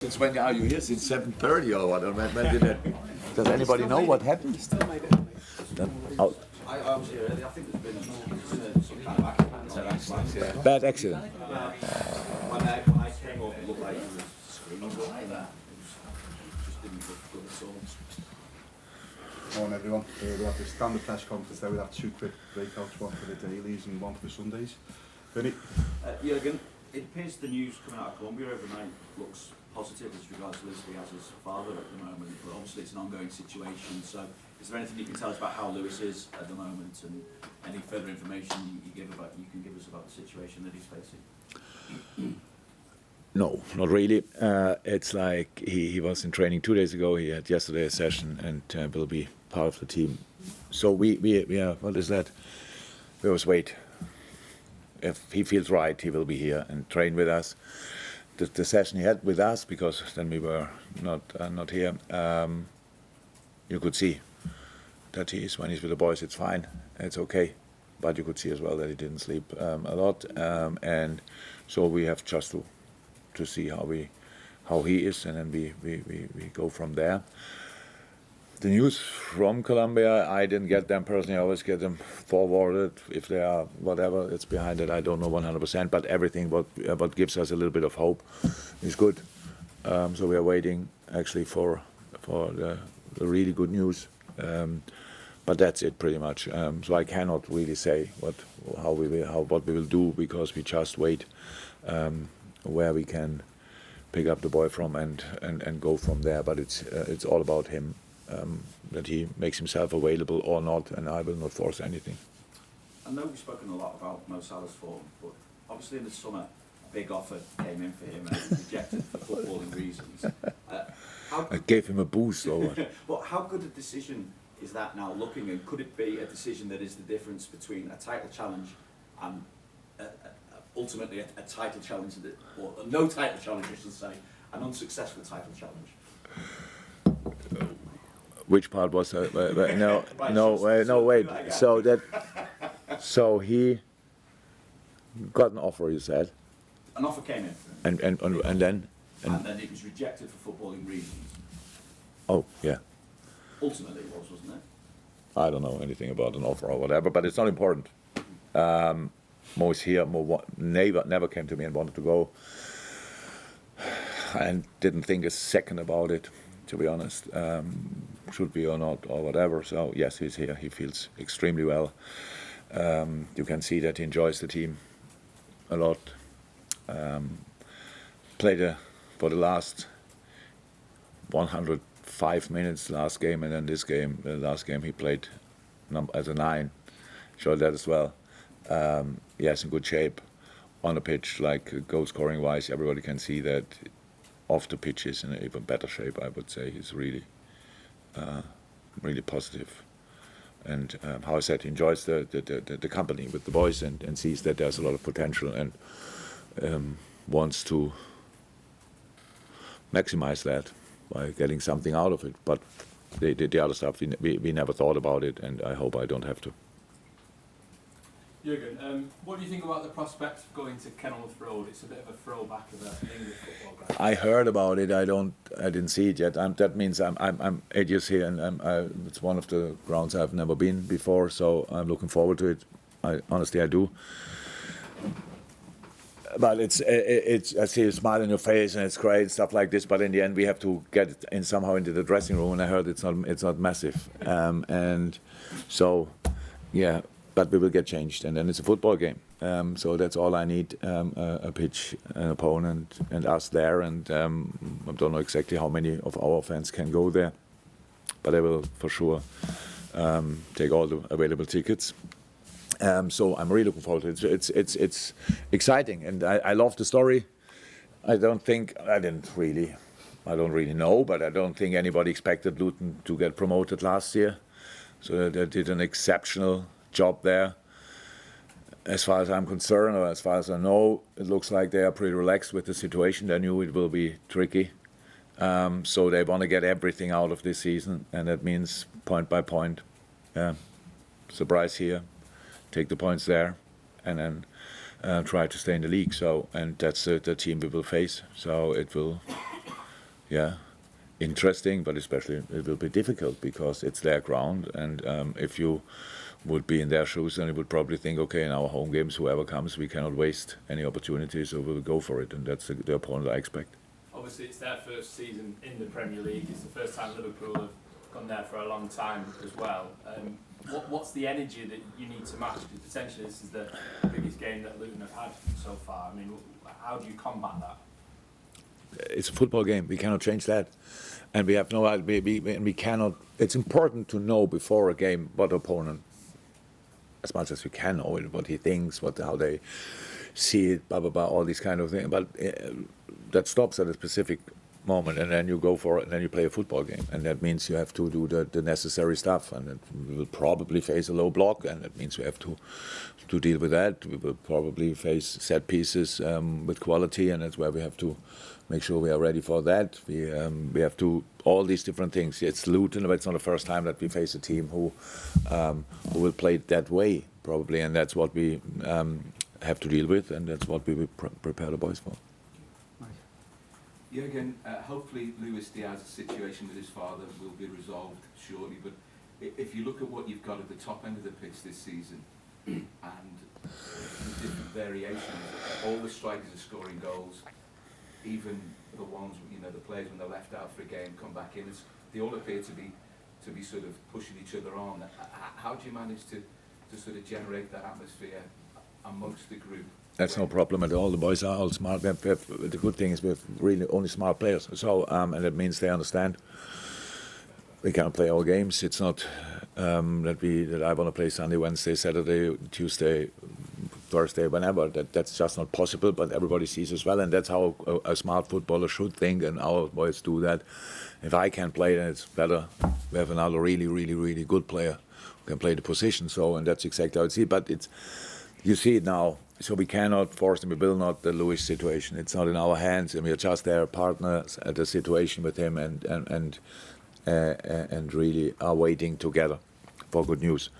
Since when are you here? Since 7:30 or what? When did it? Does anybody know what happened? I was here early. I think there's been some kind of accident. Bad accident. When I came up, it looked like it was screaming there. It just didn't look good at all. Morning everyone. We have the standard press conference there. We have two quick breakouts, one for the dailies and one for the Sundays. Vinny? Jurgen, it appears the news coming out of Colombia overnight looks positive as regards to Lewis as his father at the moment, but obviously it's an ongoing situation. So is there anything you can tell us about how Lewis is at the moment, and any further information you can give us about the situation that he's facing? No, not really. It's like he was in training 2 days ago. He had yesterday a session and will be part of the team. So we what is that? We always wait. If he feels right, he will be here and train with us. The session he had with us, because then we were not here, you could see that when he's with the boys, it's fine, it's okay. But you could see as well that he didn't sleep a lot, and so we have just to see how he is, and then we go from there. The news from Colombia, I didn't get them personally. I always get them forwarded. If they are whatever it's behind it, I don't know 100%. But everything what gives us a little bit of hope is good. So we are waiting actually for the really good news. But that's it pretty much. So I cannot really say what we will do, because we just wait where we can pick up the boy from and go from there. But it's all about him. That he makes himself available or not, and I will not force anything. I know we've spoken a lot about Mo Salah's form, but obviously in the summer, a big offer came in for him and it was rejected for footballing reasons. I gave him a boost or what? But how good a decision is that now looking, and could it be a decision that is the difference between a title challenge and ultimately a title challenge, or no title challenge, I should say, an unsuccessful title challenge? Which part was that? No, wait. So he got an offer, you said. An offer came in. And then? And then it was rejected for footballing reasons. Oh, yeah. Ultimately it was, wasn't it? I don't know anything about an offer or whatever, but it's not important. Mo is here. Mo never came to me and wanted to go. And didn't think a second about it, to be honest. Should be or not or whatever. So yes, he's here. He feels extremely well. You can see that he enjoys the team a lot. Played for the last 105 minutes last game, and then this game, the last game he played as a 9. Showed that as well. Yes, in good shape on the pitch, like goal scoring wise. Everybody can see that. Off the pitch is in an even better shape, I would say. He's really positive. And how I said, he enjoys the company with the boys and sees that there's a lot of potential and wants to maximize that by getting something out of it. But the other stuff, we never thought about it, and I hope I don't have to. Jurgen, what do you think about the prospect of going to Kenilworth Road? It's a bit of a throwback of an English football ground. I heard about it. I didn't see it yet. That means I'm 8 years here, and it's one of the grounds I've never been before. So I'm looking forward to it. Honestly, I do. But it's I see a smile on your face, and it's great stuff like this. But in the end, we have to get it in somehow into the dressing room. And I heard it's not massive, and so yeah. But we will get changed, and then it's a football game. So that's all I need: a pitch, an opponent, and us there. And I don't know exactly how many of our fans can go there, but I will for sure take all the available tickets. So I'm really looking forward to it. It's exciting, and I love the story. I don't really know, but I don't think anybody expected Luton to get promoted last year. So they did an exceptional job there. As far as I'm concerned, or as far as I know, it looks like they are pretty relaxed with the situation. They knew it will be tricky. So they want to get everything out of this season, and that means point by point. Surprise here, take the points there, and then try to stay in the league. So, and that's the team we will face. So it will yeah, interesting, but especially it will be difficult because it's their ground, and if you would be in their shoes, then you would probably think, okay, in our home games, whoever comes, we cannot waste any opportunities, so we'll go for it, and that's the opponent I expect. Obviously, it's their first season in the Premier League. It's the first time Liverpool have gone there for a long time as well. What's the energy that you need to match? Because potentially this is the biggest game that Luton have had so far. I mean, how do you combat that? It's a football game. We cannot change that, and we have no. We cannot. It's important to know before a game what opponent, as much as you can know it, what he thinks, how they see it, blah blah blah, all these kind of things. But that stops at a specific moment, and then you go for it, and then you play a football game, and that means you have to do the necessary stuff, and we will probably face a low block, and that means we have to deal with that. We will probably face set pieces with quality, and that's where we have to make sure we are ready for that. We have to all these different things. It's Luton, but it's not the first time that we face a team who will play it that way probably, and that's what we have to deal with, and that's what we will prepare the boys for. Jurgen, hopefully Luis Diaz's situation with his father will be resolved shortly, but if you look at what you've got at the top end of the pitch this season and the different variations, all the strikers are scoring goals, even the ones, the players when they're left out for a game come back in, they all appear to be sort of pushing each other on. How do you manage to sort of generate that atmosphere amongst the group? That's no problem at all. The boys are all smart. The good thing is we have really only smart players. So, and that means they understand. We cannot play all games. It's not that I want to play Sunday, Wednesday, Saturday, Tuesday, Thursday, whenever. That's just not possible. But everybody sees as well, and that's how a smart footballer should think. And our boys do that. If I can play, then it's better. We have another really, really, really good player who can play the position. So, and that's exactly how it's. But you see it now. So we cannot force him. We will not the Lewis situation. It's not in our hands, and we are just their partners at the situation with him, and really are waiting together for good news.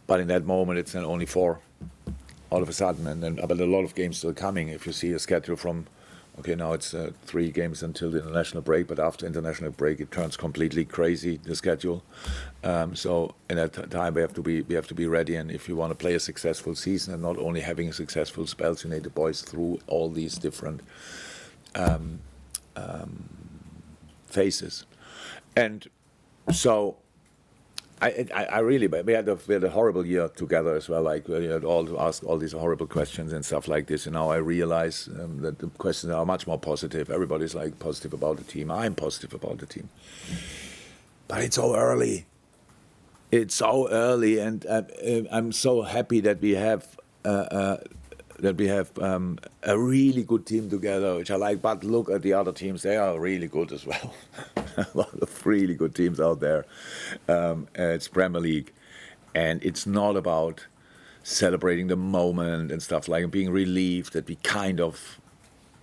But in that moment, it's then only 4, all of a sudden, and then but a lot of games still coming. If you see a schedule from, okay, now it's 3 games until the international break, but after international break, it turns completely crazy, the schedule. So in that time, we have to be ready. And if you want to play a successful season and not only having a successful spells, you need the boys through all these different phases. And so I really, we had a horrible year together as well. Like we had all to ask all these horrible questions and stuff like this. And now I realize that the questions are much more positive. Everybody's like positive about the team. I'm positive about the team. But it's so early. It's so early, and I'm so happy that we have a really good team together, which I like. But look at the other teams; they are really good as well. A lot of really good teams out there. It's Premier League, and it's not about celebrating the moment and stuff like being relieved that we kind of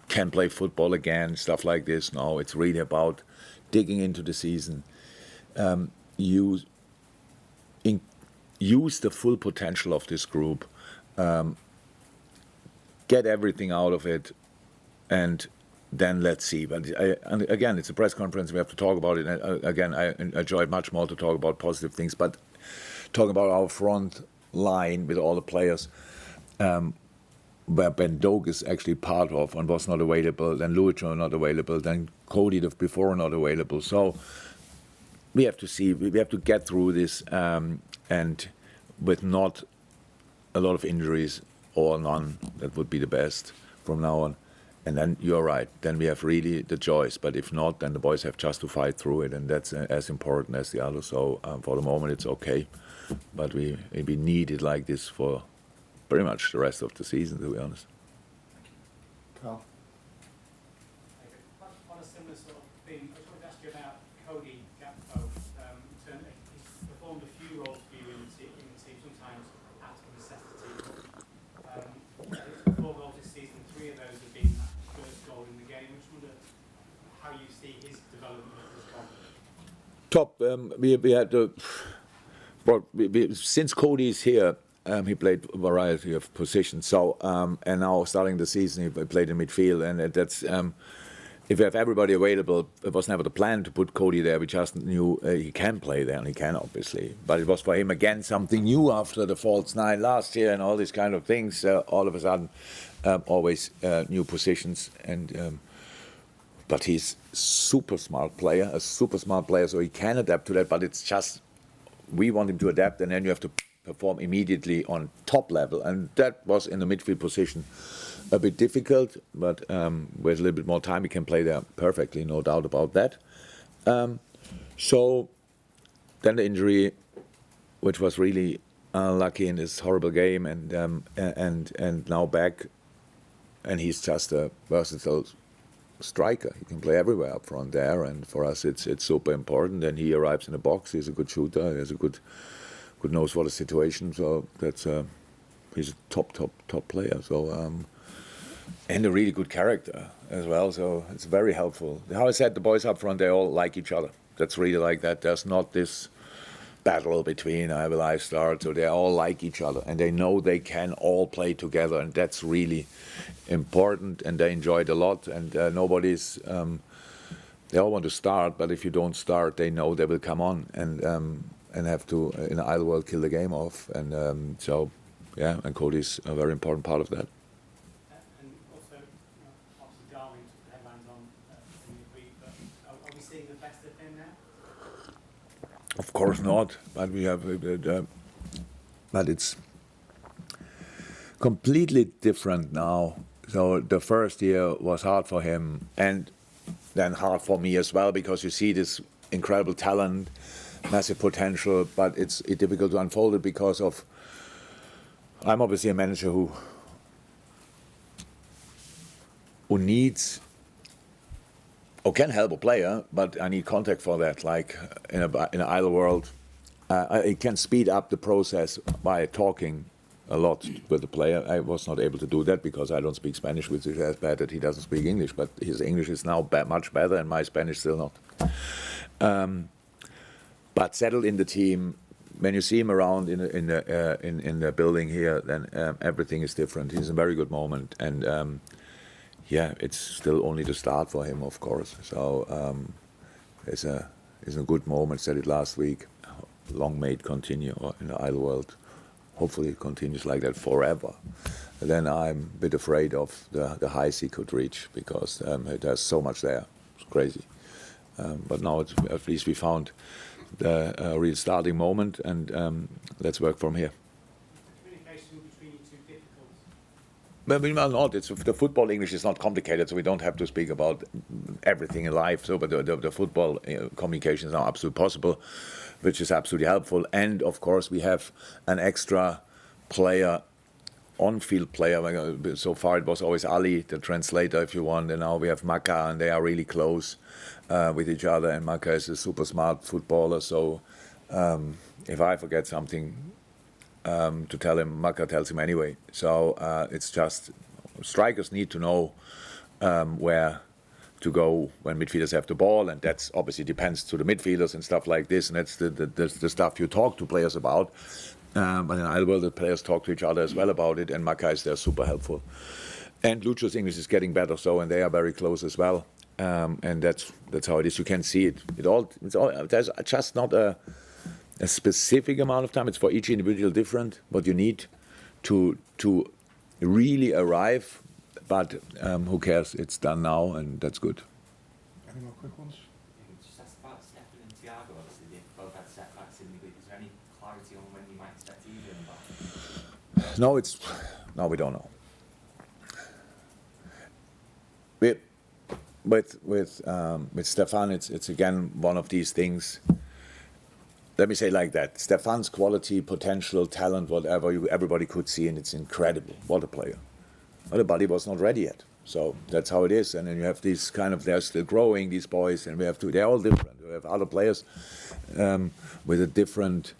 can play football again, stuff like this. No, it's really about digging into the season. Use the full potential of this group, get everything out of it, and then let's see. But and again, it's a press conference. We have to talk about it. And again, I enjoy it much more to talk about positive things. But talking about our front line with all the players, where Ben Doak is actually part of and was not available, then Luton not available, then Cody the before not available. So we have to see. We have to get through this, and with not a lot of injuries or none, that would be the best from now on. And then you're right. Then we have really the choice. But if not, then the boys have just to fight through it, and that's as important as the other. So for the moment, it's okay. But we need it like this for pretty much the rest of the season, to be honest. Carl? On a similar sort of thing, I just wanted to ask you about Cody Gakpo. He's performed a few roles for you in the team, sometimes out of necessity. It's 4 goals this season, 3 of those have been that first goal in the game. I just wonder how you see his development as well. Top. We had since Cody's here. He played a variety of positions. So and now starting the season, he played in midfield, and that's if we have everybody available, it was never the plan to put Cody there. We just knew he can play there, and he can, obviously. But it was for him, again, something new after the false 9 last year and all these kind of things. All of a sudden, always new positions. But he's a super smart player, so he can adapt to that. But it's just, we want him to adapt, and then you have to perform immediately on top level. And that was in the midfield position a bit difficult, but with a little bit more time, he can play there perfectly, no doubt about that. So then the injury, which was really unlucky in this horrible game, and now back, and he's just a versatile striker. He can play everywhere up front there, and for us it's super important. And he arrives in the box. He's a good shooter. He has a good nose for the situation. So that's he's a top player. So. And a really good character as well, so it's very helpful. How I said, the boys up front, they all like each other. That's really like that. There's not this battle between I start, so they all like each other, and they know they can all play together, and that's really important, and they enjoy it a lot, and nobody's... they all want to start, but if you don't start, they know they will come on and have to, in the idle world, kill the game off. And so, yeah, and Cody's a very important part of that. Of course not, but we have, but it's completely different now. So the first year was hard for him, and then hard for me as well, because you see this incredible talent, massive potential, but it's difficult to unfold it because of, I'm obviously a manager who needs, or can help a player, but I need contact for that. Like in an idle world, I can speed up the process by talking a lot with the player. I was not able to do that because I don't speak Spanish, which is as bad that he doesn't speak English. But his English is now much better, and my Spanish still not. But settled in the team, when you see him around in the building here, then everything is different. He's in a very good moment, and. Yeah, it's still only the start for him, of course. So it's a good moment. Said it last week. Long may it continue in the idle world. Hopefully it continues like that forever. And then I'm a bit afraid of the heights he could reach, because there's so much there. It's crazy. But now at least we found the real starting moment, and let's work from here. But not. It's the football English is not complicated, so we don't have to speak about everything in life. So, but the football communication is now absolutely possible, which is absolutely helpful. And of course, we have an extra player, on-field player. So far, it was always Ali, the translator, if you want. And now we have Maka, and they are really close with each other. And Maka is a super smart footballer. So, if I forget something. To tell him, Maka tells him anyway. So it's just strikers need to know where to go when midfielders have the ball, and that's obviously depends to the midfielders and stuff like this, and that's the stuff you talk to players about. But in idle world, the players talk to each other as well about it, and Maka is there super helpful. And Lucho's English is getting better, so, and they are very close as well. And that's how it is. You can see it. It's all. There's just not a specific amount of time. It's for each individual different what you need to really arrive, but who cares? It's done now, and that's good. Any more quick ones? Just ask about Stefan and Thiago. Obviously, they both had setbacks in the league. Is there any clarity on when you might expect either of them back? No, we don't know. With Stefan, it's again one of these things. Let me say it like that. Stefan's quality, potential, talent, whatever, everybody could see, and it's incredible. What a player. But the body was not ready yet. So that's how it is. And then you have these kind of, they're still growing, these boys, and they're all different. We have other players with a different,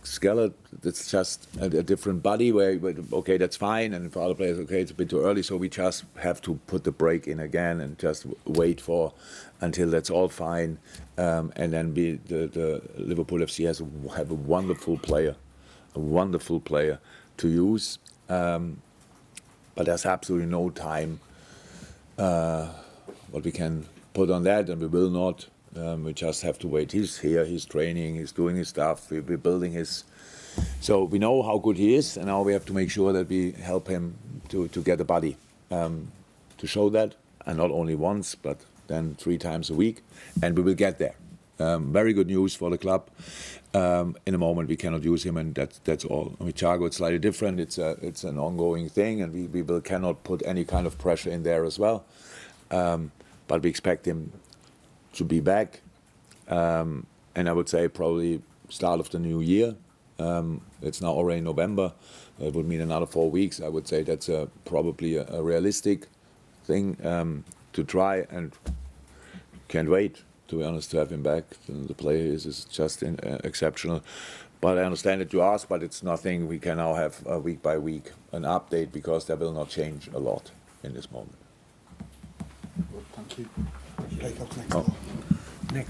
skeleton. It's just a different body where, okay, that's fine. And for other players, okay, it's a bit too early. So we just have to put the break in again and just wait until that's all fine. And then the Liverpool FC have a wonderful player to use. But there's absolutely no time what we can put on that, and we will not. We just have to wait. He's here, he's training, he's doing his stuff, we're building his... So we know how good he is, and now we have to make sure that we help him to get a body, to show that, and not only once, but then 3 times a week, and we will get there. Very good news for the club. In a moment we cannot use him, and that's all. With Thiago it's slightly different. It's an ongoing thing, and we cannot put any kind of pressure in there as well. But we expect him to be back, and I would say probably start of the new year. It's now already November. It would mean another 4 weeks. I would say that's probably a realistic thing to try, and can't wait, to be honest, to have him back. The player is just exceptional. But I understand that you ask, but it's nothing we can now have week by week an update, because that will not change a lot in this moment. Thank you. Breakout next. Oh.